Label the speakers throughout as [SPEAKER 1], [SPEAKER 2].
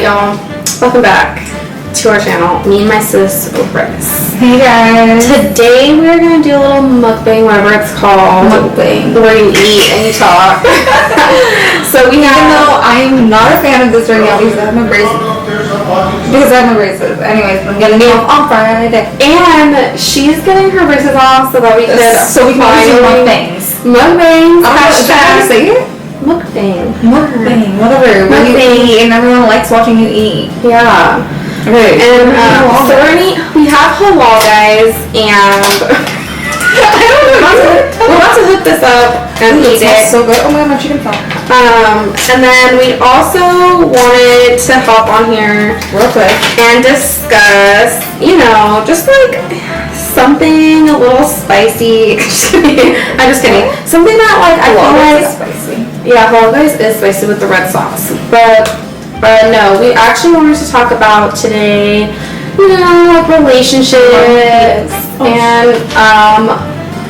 [SPEAKER 1] y'all. Welcome back to our channel. Me and my sis, Riss.
[SPEAKER 2] Hey guys.
[SPEAKER 1] Today we're gonna do a little mukbang, whatever it's called.
[SPEAKER 2] Mukbang.
[SPEAKER 1] Where you eat and you talk. So we have.
[SPEAKER 2] Even though I'm not a fan of this right now because I have my braces. Anyways, I'm getting it off on Friday.
[SPEAKER 1] And she's getting her braces off so that we can
[SPEAKER 2] do mukbangs.
[SPEAKER 1] Mukbangs.
[SPEAKER 2] How to say it?
[SPEAKER 1] Mukbang.
[SPEAKER 2] Mukbang. Whatever. When you eat and everyone likes watching you eat.
[SPEAKER 1] Yeah.
[SPEAKER 2] Okay.
[SPEAKER 1] And so we have halal, guys, and we're about to hook this up and eat it.
[SPEAKER 2] So good. Oh my god, my chicken fell.
[SPEAKER 1] And then we also wanted to hop on here
[SPEAKER 2] Real quick
[SPEAKER 1] and discuss, just like something a little spicy. I'm just kidding. Something that like I feel like
[SPEAKER 2] spicy.
[SPEAKER 1] Yeah, Halal Guys is spicy with the red sauce, but no, we actually wanted to talk about today, like relationships and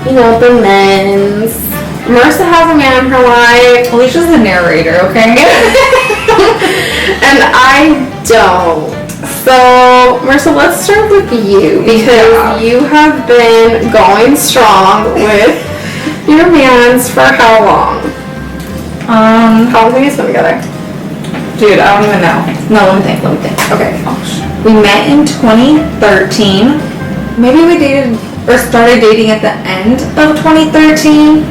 [SPEAKER 1] the men's. Marissa has a man in her life.
[SPEAKER 2] Alicia's the narrator, okay?
[SPEAKER 1] And I don't. So, Marissa, let's start with you because you have been going strong with your mans for how long? How long have you guys been together?
[SPEAKER 2] Dude, I don't even know. No, let me think. Okay. We met in 2013. Maybe we dated or started dating at the end of 2013.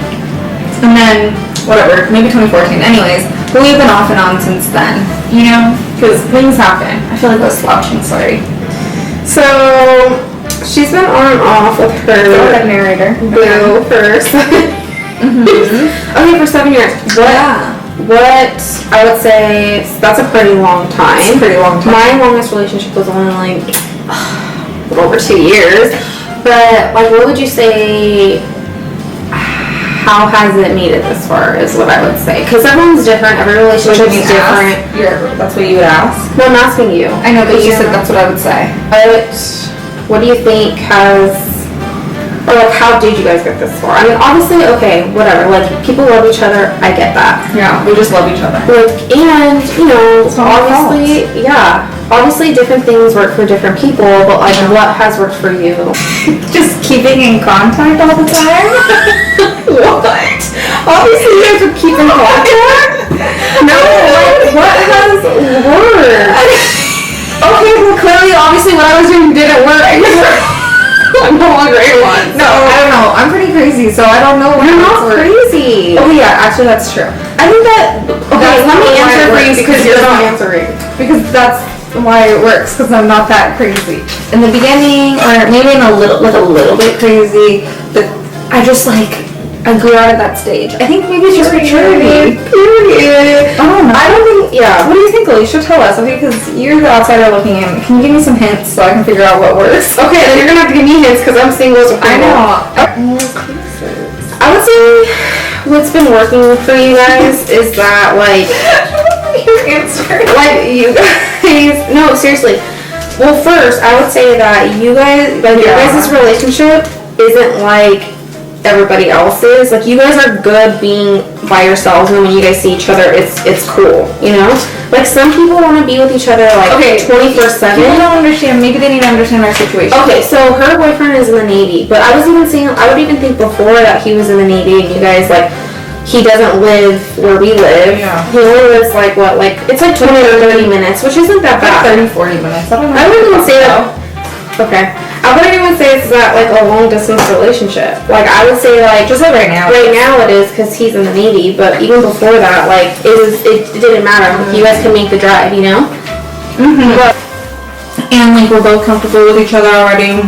[SPEAKER 2] And then, whatever, maybe 2014. Anyways, but we've been off and on since then. Because things happen. I feel like I was slouching, sorry.
[SPEAKER 1] So, she's been on and off with her
[SPEAKER 2] narrator.
[SPEAKER 1] boo for 7 Okay, for 7 years. What I would say, that's a pretty long time.
[SPEAKER 2] It's a pretty long time.
[SPEAKER 1] My longest relationship was only like over 2 years. But like, what would you say? How has it made it this far? Is what I would say. Because everyone's different. Every relationship is different.
[SPEAKER 2] That's what you would ask.
[SPEAKER 1] No, I'm asking you.
[SPEAKER 2] I know, but you said that's what I would say.
[SPEAKER 1] But what do you think or like, how did you guys get this far? I mean, obviously, okay, whatever. Like, people love each other. I get that.
[SPEAKER 2] Yeah, we just love each other.
[SPEAKER 1] Like, and obviously, different things work for different people. But like, what has worked for you?
[SPEAKER 2] Just keeping in contact all the time.
[SPEAKER 1] What? Obviously, you guys would keep in contact. No, like, what has worked? Okay, well, clearly, obviously, what I was doing didn't work. I'm no longer A1.
[SPEAKER 2] No, I don't know. I'm pretty crazy, so I don't know.
[SPEAKER 1] You're not crazy.
[SPEAKER 2] Oh yeah, actually that's true.
[SPEAKER 1] I think that. Okay, let me answer for you because you're not answering.
[SPEAKER 2] Because that's why it works. Because I'm not that crazy in the beginning, or maybe a little bit crazy. But I grew out of that stage. I think maybe it's just maturity.
[SPEAKER 1] Period.
[SPEAKER 2] I don't know.
[SPEAKER 1] I don't think. Yeah.
[SPEAKER 2] What do you think, Alicia? Tell us, okay? Because you're the outsider looking in. Can you give me some hints so I can figure out what works?
[SPEAKER 1] Okay, then you're gonna have to give me hints because I'm single.
[SPEAKER 2] I know.
[SPEAKER 1] I would say what's been working for you guys is that like
[SPEAKER 2] your answer.
[SPEAKER 1] Like you guys. No, seriously. Well, first I would say that you guys your guys' relationship isn't like everybody else's. Like, you guys are good being by yourselves, and when you guys see each other, it's cool, Like, some people want to be with each other, like, 24/7.
[SPEAKER 2] People don't understand. Maybe they need to understand our situation.
[SPEAKER 1] Okay, so her boyfriend is in the Navy, but I would even think before that he was in the Navy, and you guys, like, he doesn't live where we live.
[SPEAKER 2] Yeah.
[SPEAKER 1] He only lives, it's like 20 or 30 minutes, which isn't that bad.
[SPEAKER 2] 30-40 minutes. I don't know.
[SPEAKER 1] I wouldn't even say that. Okay. I wouldn't even say it's not like a long distance relationship. Like, I would say like
[SPEAKER 2] just like right now.
[SPEAKER 1] Right now it is because he's in the Navy, but even before that, like it didn't matter. Like, you guys could make the drive,
[SPEAKER 2] But, and like we're both comfortable with each other already,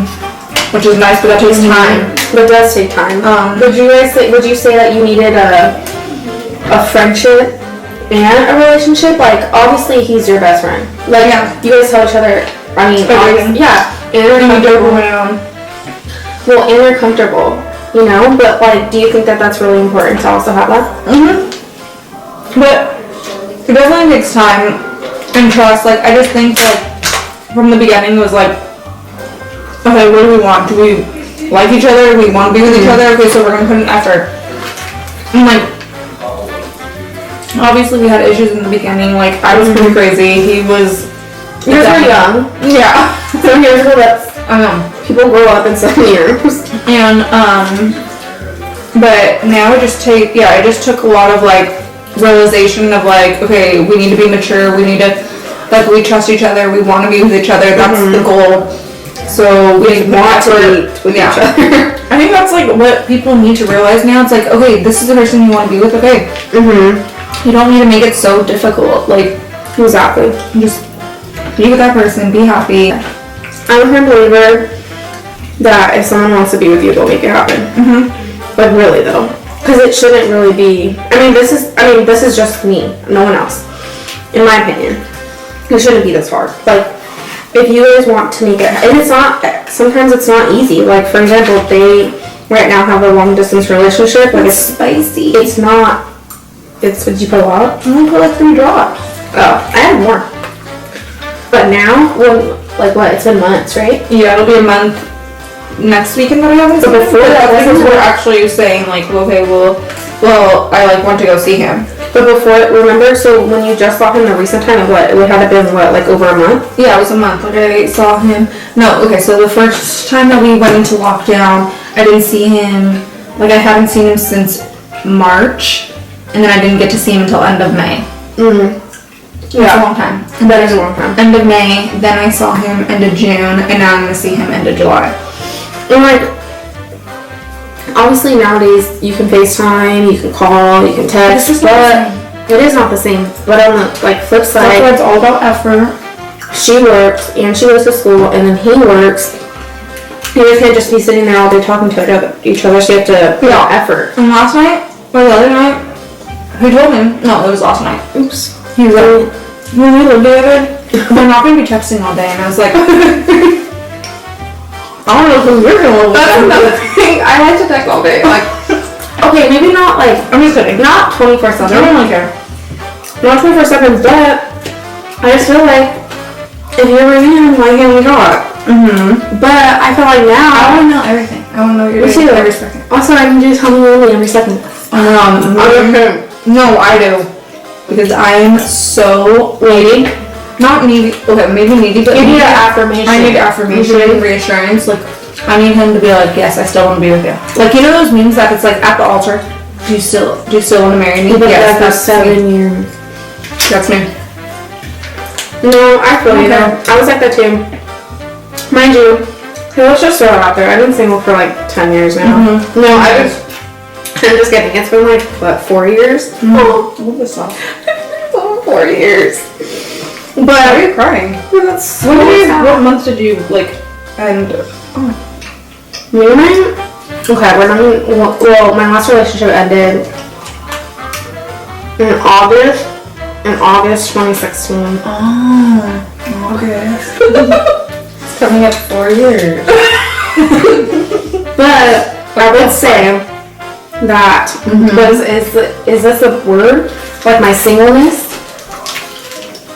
[SPEAKER 2] which is nice, but that takes time.
[SPEAKER 1] But it does take time. Would you say that you needed a friendship and a relationship? Like, obviously he's your best friend. Like, you guys tell each other. I mean, and they're comfortable. Well, and they're comfortable, But like, do you think that that's really important to also have that?
[SPEAKER 2] But it definitely takes time and trust. Like, I just think that from the beginning it was like, okay, what do we want? Do we like each other? Do we want to be with each other? Okay, so we're gonna put in effort. And like, Obviously, we had issues in the beginning. Like, I was pretty crazy. He was...
[SPEAKER 1] You guys were young.
[SPEAKER 2] Yeah.
[SPEAKER 1] 7 years ago, that's...
[SPEAKER 2] I know.
[SPEAKER 1] People grow up in 7 years.
[SPEAKER 2] And, but now I just took a lot of, like, realization of, like, okay, we need to be mature, we need to, like, we trust each other, we want to be with each other, that's the goal. So we want to be with each other. I think that's, like, what people need to realize now. It's like, okay, this is the person you want to be with, okay. You don't need to make it so difficult, like,
[SPEAKER 1] Exactly.
[SPEAKER 2] just be with that person, be happy.
[SPEAKER 1] I'm a firm believer that if someone wants to be with you, they'll make it happen. But really though, because it shouldn't really be. I mean, this is just me, no one else. In my opinion, it shouldn't be this hard. Like, if you guys want to make it, and it's not. Sometimes it's not easy. Like, for example, they right now have a long distance relationship. Like, it's
[SPEAKER 2] spicy.
[SPEAKER 1] It's not. Did you put a lot?
[SPEAKER 2] I only put like 3 drops.
[SPEAKER 1] Oh, I had more. But now, like what? It's been months, right?
[SPEAKER 2] Yeah, it'll be a month next weekend that I haven't seen him.
[SPEAKER 1] before that,
[SPEAKER 2] I think
[SPEAKER 1] wasn't
[SPEAKER 2] we're
[SPEAKER 1] it-
[SPEAKER 2] actually saying like, okay, well, I like want to go see him.
[SPEAKER 1] But before, remember, so when you just saw him the recent time, it would have been what, like over a month?
[SPEAKER 2] Yeah, it was a month. Like I saw him. No, okay, so the first time that we went into lockdown, I didn't see him. Like I haven't seen him since March, and then I didn't get to see him until end of May. That's a long time.
[SPEAKER 1] And that is a long time.
[SPEAKER 2] End of May, then I saw him end of June, and now I'm gonna see him end of July.
[SPEAKER 1] And like, obviously nowadays you can FaceTime, you can call, you can text,
[SPEAKER 2] It's just not
[SPEAKER 1] but it is not the same. But on the like flip
[SPEAKER 2] That's why
[SPEAKER 1] side,
[SPEAKER 2] it's all about effort.
[SPEAKER 1] she works and she goes to school, and then he works. You guys can't just be sitting there all day talking to each other. So you have to put out effort.
[SPEAKER 2] And last night, or the other night, who told him? No, it was last night.
[SPEAKER 1] Oops.
[SPEAKER 2] He was like, when we lived together, we're not gonna be texting all day. And I was like,
[SPEAKER 1] I don't know who you're gonna live with.
[SPEAKER 2] that's another thing. I like to text all day. Like,
[SPEAKER 1] Okay, maybe not like,
[SPEAKER 2] I'm just kidding.
[SPEAKER 1] not 24/7.
[SPEAKER 2] I don't really care.
[SPEAKER 1] Not 24/7, but I just feel like if you're with him, why can't we talk? But I feel like
[SPEAKER 2] I
[SPEAKER 1] now,
[SPEAKER 2] want to know everything. I want to know what you're
[SPEAKER 1] Me
[SPEAKER 2] doing
[SPEAKER 1] too.
[SPEAKER 2] every second.
[SPEAKER 1] also I can just tell me only every second.
[SPEAKER 2] No, I do. Because I'm so
[SPEAKER 1] Needy?
[SPEAKER 2] not needy. Okay, maybe needy, but
[SPEAKER 1] You need an affirmation.
[SPEAKER 2] I need affirmation and reassurance. Like, I need him to be like, yes, I still want to be with you. Like, you know those memes that it's like at the altar, do you still want to marry me?
[SPEAKER 1] Even
[SPEAKER 2] Yes,
[SPEAKER 1] after
[SPEAKER 2] that's
[SPEAKER 1] 7
[SPEAKER 2] me.
[SPEAKER 1] years.
[SPEAKER 2] That's me.
[SPEAKER 1] No, I feel you
[SPEAKER 2] Okay.
[SPEAKER 1] though. I was like that too. Mind you, hey, let's just throw it out there. I've been single for like 10 years now. No, I'm just kidding. It's been like, what, 4 years? Oh,
[SPEAKER 2] I love this song.
[SPEAKER 1] 4 years.
[SPEAKER 2] Why
[SPEAKER 1] But
[SPEAKER 2] are you crying?
[SPEAKER 1] that's so
[SPEAKER 2] What month did you like end?
[SPEAKER 1] Me and mine? Okay, we're not even, well, my last relationship ended in August 2016.
[SPEAKER 2] Oh, okay. It's coming up 4 years.
[SPEAKER 1] But I would say that, is this a word? Like my singleness?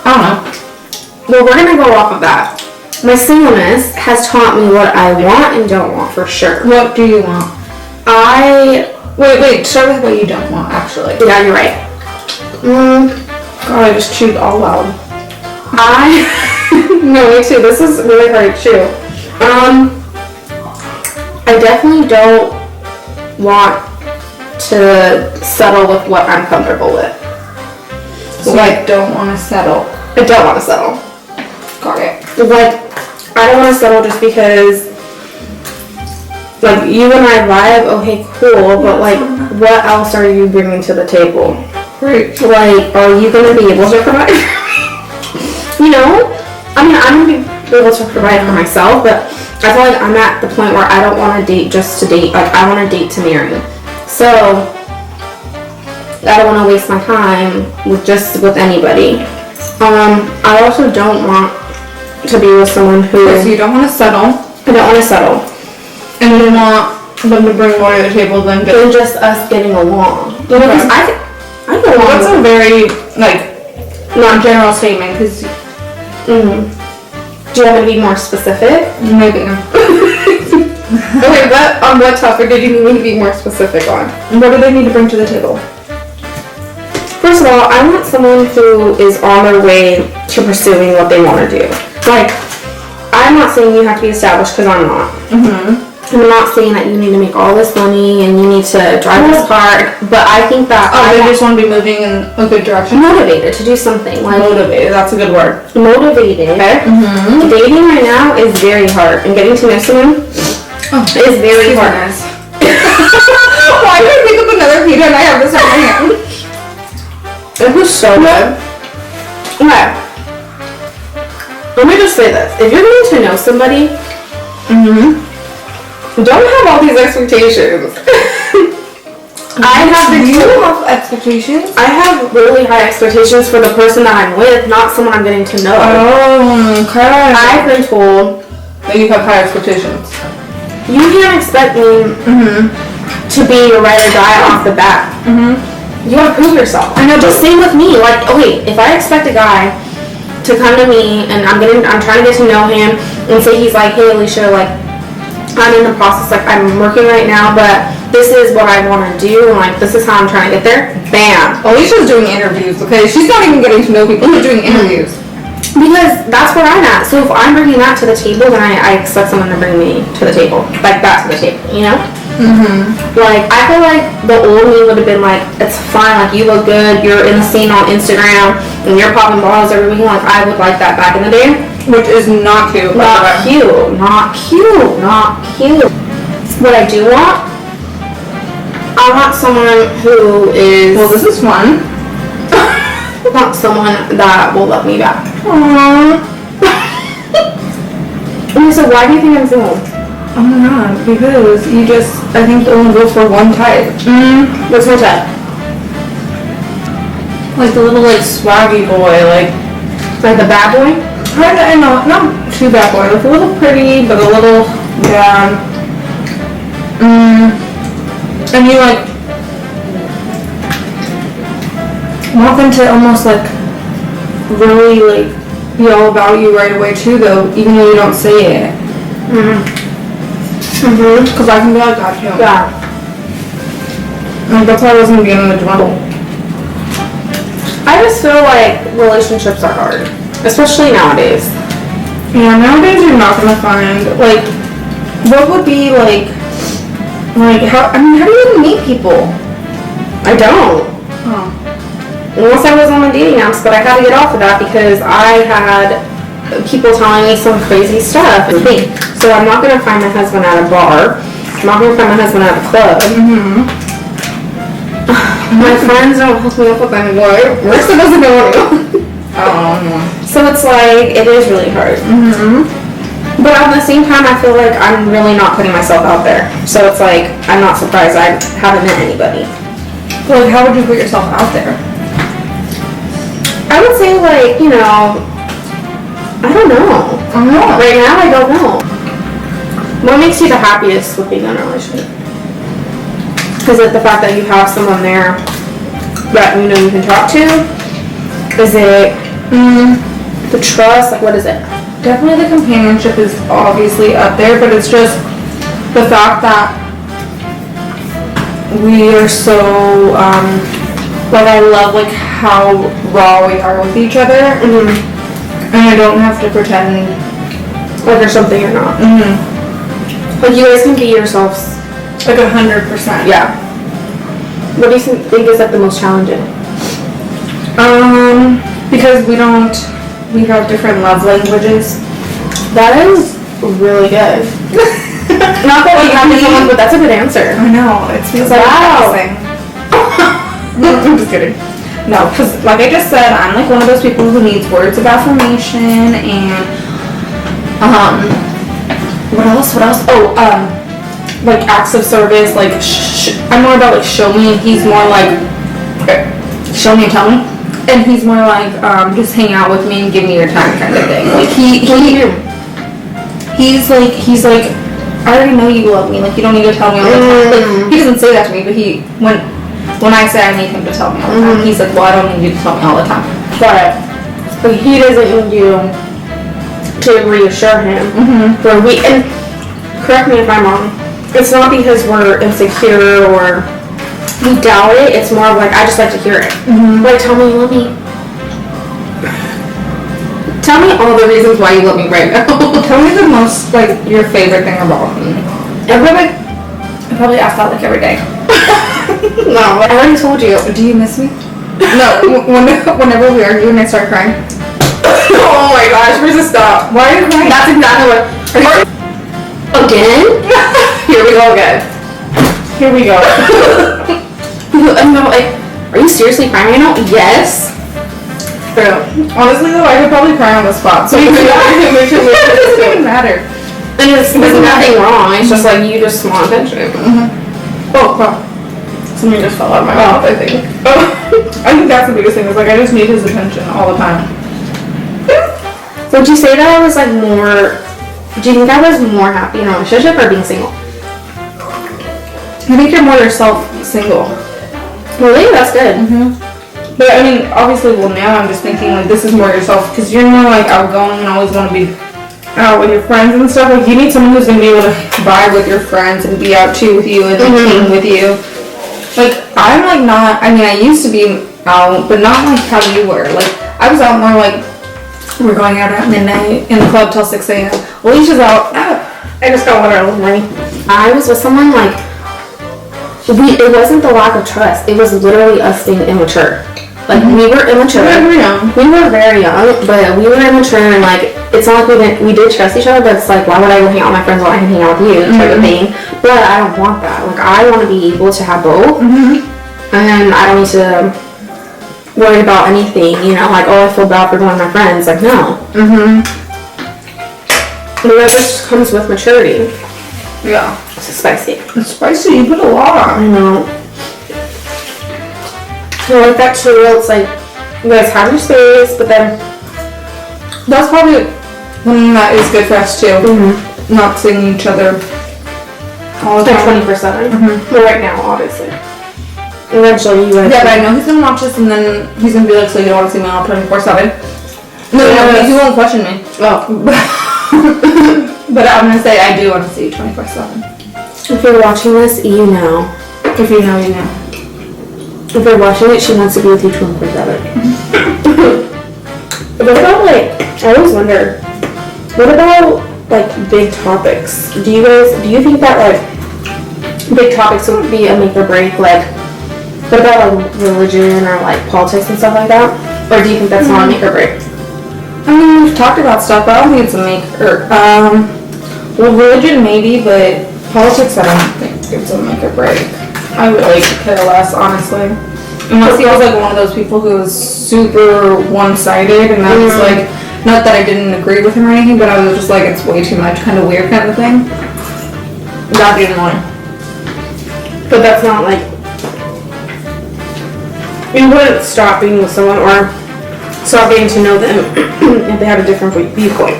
[SPEAKER 2] I don't know.
[SPEAKER 1] Well, we're gonna go off of that. My singleness has taught me what I want and don't want for sure.
[SPEAKER 2] What do you want? Wait, start with what you don't want, actually.
[SPEAKER 1] Yeah, you're right.
[SPEAKER 2] God, I just chewed all loud.
[SPEAKER 1] No, me too. This is really hard to chew. I definitely don't want to settle with what I'm comfortable with.
[SPEAKER 2] So I don't want to settle.
[SPEAKER 1] I don't want to settle.
[SPEAKER 2] Got it.
[SPEAKER 1] Like, I don't want to settle just because, like, you and I vibe, okay, cool, but like, what else are you bringing to the table?
[SPEAKER 2] Right.
[SPEAKER 1] Like, are you gonna be able to provide? You know? I mean, I'm gonna be able to provide for myself, but I feel like I'm at the point where I don't want to date just to date. Like, I want to date to marry. So, I don't want to waste my time with anybody. I also don't want to be with someone who
[SPEAKER 2] So you don't want to settle,
[SPEAKER 1] I don't want to settle.
[SPEAKER 2] and you want them to bring more to the table than just...
[SPEAKER 1] Than just us getting along. You know, because I get along
[SPEAKER 2] That's
[SPEAKER 1] with
[SPEAKER 2] a very, like, not general statement, because
[SPEAKER 1] Do you want me to be more specific?
[SPEAKER 2] maybe.
[SPEAKER 1] Okay, on what topic did you need me to be more specific on?
[SPEAKER 2] What do they need to bring to the table?
[SPEAKER 1] For First of all, I want someone who is on their way to pursuing what they want to do. Like, I'm not saying you have to be established because I'm not. I'm not saying that you need to make all this money and you need to drive this car, but I think that
[SPEAKER 2] I just want to be moving in a good direction.
[SPEAKER 1] Motivated to do something. Like,
[SPEAKER 2] Motivated, that's a good word.
[SPEAKER 1] Motivated. Okay. Dating right now is very hard, and getting to know someone is very hard.
[SPEAKER 2] Why did I pick up another pizza and I have this in my hand?
[SPEAKER 1] It was so good. Okay. Let me just say this. If you're getting to know somebody, don't have all these expectations. I have
[SPEAKER 2] expectations?
[SPEAKER 1] I have really high expectations for the person that I'm with, not someone I'm getting to know.
[SPEAKER 2] Oh, okay.
[SPEAKER 1] I've been told
[SPEAKER 2] that you have high expectations.
[SPEAKER 1] You can't expect me to be your ride or die off the bat. You gotta prove yourself. I know, just same with me. Like, okay, if I expect a guy to come to me and I'm trying to get to know him and say he's like, hey Alicia, like, I'm in the process, like, I'm working right now, but this is what I want to do, and like, this is how I'm trying to get there. Bam.
[SPEAKER 2] Alicia's doing interviews, okay? She's not even getting to know people. She's doing interviews.
[SPEAKER 1] Because that's where I'm at. So if I'm bringing that to the table, then I expect someone to bring me to the table. Like, that to the table, you know? Like, I feel like the old me would have been like, it's fine, like, you look good, you're in the scene on Instagram, and you're popping bottles every week. Like, I would like that back in the day.
[SPEAKER 2] Which is not cute.
[SPEAKER 1] Not cute. Not cute. Not cute. What I do want, I want someone who is...
[SPEAKER 2] Well, this is fun.
[SPEAKER 1] I want someone that will love me back.
[SPEAKER 2] Aww.
[SPEAKER 1] Okay, so why do you think I'm single?
[SPEAKER 2] Oh my god, because you just, I think, only go for one type.
[SPEAKER 1] What's my type?
[SPEAKER 2] Like the little, like, swaggy boy, like
[SPEAKER 1] the bad boy?
[SPEAKER 2] I know, not too bad boy, like a little pretty, but a little, yeah. And you, like, want them to almost, like, really, like, be all about you right away, too, though, even though you don't say it. Because I can be like that, too.
[SPEAKER 1] Yeah.
[SPEAKER 2] Like, that's why I wasn't being in the trouble.
[SPEAKER 1] I just feel like relationships are hard. Especially nowadays.
[SPEAKER 2] Yeah, nowadays you're not gonna find, like, what would be, like, how do you even meet people?
[SPEAKER 1] I don't.
[SPEAKER 2] Oh.
[SPEAKER 1] Unless I was on the dating apps, but I had to get off of that because I had people telling me some crazy stuff. So I'm not gonna find my husband at a bar. I'm not gonna find my husband at a club. My friends don't hook me up with anymore. Marissa doesn't know anyone. So it's like, it is really hard. But at the same time, I feel like I'm really not putting myself out there. So it's like, I'm not surprised I haven't met anybody.
[SPEAKER 2] Like, how would you put yourself out there?
[SPEAKER 1] I would say, like, you know, I don't know. Right now, I don't know. What makes you the happiest with being in a relationship? Is it the fact that you have someone there that you know you can talk to? Is it the trust? Like, what is it?
[SPEAKER 2] Definitely the companionship is obviously up there, but it's just the fact that we are so, like, I love, like, how raw we are with each other, and I don't have to pretend
[SPEAKER 1] like you're something you're not. Like, you guys can be yourselves.
[SPEAKER 2] Like 100%.
[SPEAKER 1] Yeah. What do you think is, like, the most challenging?
[SPEAKER 2] Because we have different love languages.
[SPEAKER 1] That is really good. Not that we have different ones, but that's a good answer.
[SPEAKER 2] I know, it feels like
[SPEAKER 1] wow.
[SPEAKER 2] I'm just kidding. No, because like I just said, I'm like one of those people who needs words of affirmation and what else? Oh, like acts of service. Like I'm more about like show me, and he's more like show me and tell me. And he's more like, just hang out with me and give me your time kind of thing. Like he's like, I already know you love me. Like you don't need to tell me all the time. Like he doesn't say that to me, but when I say I need him to tell me all the time, he's like, well, I don't need you to tell me all the time.
[SPEAKER 1] But he doesn't need you to reassure him. And correct me if I'm wrong. It's not because we're insecure or we doubt it. It's more of like, I just like to hear it. Like, tell me you love me.
[SPEAKER 2] Tell me all the reasons why you love me right now. Tell me the most, like, your favorite thing about me.
[SPEAKER 1] I probably ask that like every day. No, I already told you.
[SPEAKER 2] Do you miss me? No, whenever we argue and I start crying.
[SPEAKER 1] Oh my gosh, where's the stop?
[SPEAKER 2] Why are you crying?
[SPEAKER 1] That's exactly what. Again? Here we go again. Here we go. I'm like, are you seriously crying right now? Yes.
[SPEAKER 2] True. Honestly though, I could probably cry on the spot. So it doesn't even matter.
[SPEAKER 1] And there's nothing wrong. It's just like you just want attention.
[SPEAKER 2] Oh, wow. Something just fell out of my mouth, I think. I think that's the biggest thing. Is like I just need his attention all the time.
[SPEAKER 1] Would you say that I was like more? Do you think I was more happy in a relationship or being single?
[SPEAKER 2] I think you're more yourself single.
[SPEAKER 1] Really? That's good.
[SPEAKER 2] But I mean, obviously, well now I'm just thinking like this is more yourself because you're more like outgoing and always want to be out with your friends and stuff. Like you need someone who's gonna be able to vibe with your friends and be out too with you and team with you. Like I'm like not. I mean, I used to be out, but not like how you were. Like I was out more like we're going out at midnight in the club till 6 a.m. Alicia's out.
[SPEAKER 1] I just got water this morning. I was with someone like it wasn't the lack of trust. It was literally us being immature. Like we were immature. We were very young, but we were immature and like it's not like we did trust each other, but it's like why would I go hang out with my friends while I can hang out with you type of thing. But I don't want that. Like I want to be able to have both, and I don't need to worry about anything. You know, like oh I feel bad for going with my friends. Like no. And that just comes with maturity.
[SPEAKER 2] Yeah.
[SPEAKER 1] It's spicy.
[SPEAKER 2] It's spicy. You put a lot on.
[SPEAKER 1] I know. I like that too. It's like you guys have your space, but then
[SPEAKER 2] That's probably one that is good for us too. Not seeing each other all the
[SPEAKER 1] like
[SPEAKER 2] time.
[SPEAKER 1] 24/7. Well, right now, obviously. Eventually, you guys.
[SPEAKER 2] Yeah, but I know he's gonna watch this and then he's gonna be like, so you don't want to see me all 24/7? No, he won't question me.
[SPEAKER 1] Oh.
[SPEAKER 2] But I'm gonna say I do want to see you 24/7.
[SPEAKER 1] If you're watching this, you know.
[SPEAKER 2] If you know, you know.
[SPEAKER 1] If you're watching it, she wants to be with you 24/7. What about like? I always wonder. What about like big topics? Do you think that like big topics would be a make or break? Like, what about like religion or like politics and stuff like that? Or do you think that's not a make or break?
[SPEAKER 2] I mean, we've talked about stuff, but I don't think it's a make or well, religion maybe, but politics I don't think it's a make or break. I really could care less, honestly. Unless he was like one of those people who was super one-sided, and I was like, not that I didn't agree with him or anything, but I was just like, it's way too much, kind of weird kind of thing. That didn't want.
[SPEAKER 1] But that's not like you wouldn't stop being with someone or stop getting to know them if they have a different viewpoint,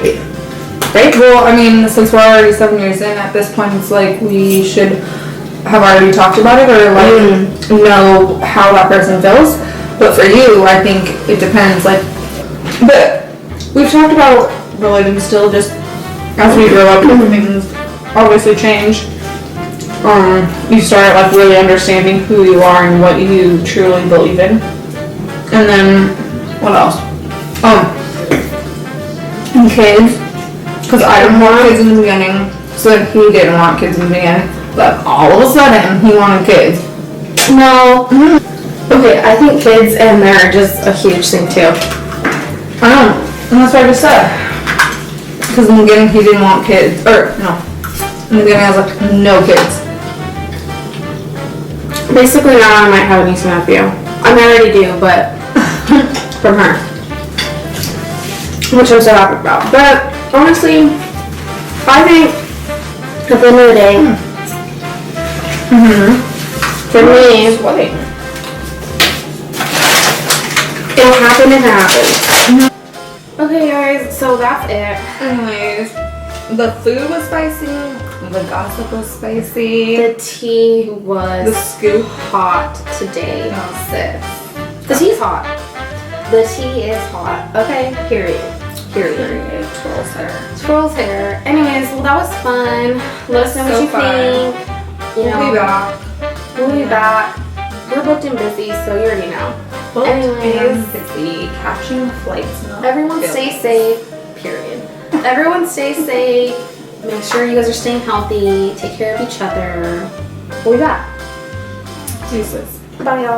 [SPEAKER 1] right?
[SPEAKER 2] Well, I mean, since we're already 7 years in, at this point, it's like we should have already talked about it or like know how that person feels. But for you, I think it depends. Like, but we've talked about religion still. Just as we grow up, things obviously change. You start like really understanding who you are and what you truly believe in. And then what else? And kids. Because I didn't want kids in the beginning, so he didn't want kids in the beginning. But all of a sudden, he wanted kids.
[SPEAKER 1] No. Okay, I think kids and marriage is a huge thing too.
[SPEAKER 2] I know. And that's what I just said. Because in the beginning, he didn't want kids. Or, no. In the beginning, I was like, no kids.
[SPEAKER 1] Basically now I might have a niece and nephew. I mean, I already do, but from her. Which I'm so happy about. But honestly, I think at the end of the day, for me,
[SPEAKER 2] Sweating.
[SPEAKER 1] it'll happen if it happens. Okay guys, so that's it.
[SPEAKER 2] Anyways, the food was spicy. The gossip was spicy.
[SPEAKER 1] The tea was
[SPEAKER 2] The scoop.
[SPEAKER 1] hot today.
[SPEAKER 2] No, sis.
[SPEAKER 1] The tea's hot. The tea is hot. Okay, period.
[SPEAKER 2] Period. Twirls hair.
[SPEAKER 1] Twirls hair. Anyways, well that was fun. Let us know what
[SPEAKER 2] So
[SPEAKER 1] you
[SPEAKER 2] fun.
[SPEAKER 1] think. You
[SPEAKER 2] We'll be
[SPEAKER 1] know,
[SPEAKER 2] back.
[SPEAKER 1] We'll be back. We're booked and busy, so you already know.
[SPEAKER 2] Anyways, busy catching flights.
[SPEAKER 1] Everyone stay safe. Period. Everyone stay safe. Make sure you guys are staying healthy. Take care of each other. We'll be back.
[SPEAKER 2] Jesus.
[SPEAKER 1] Bye, y'all.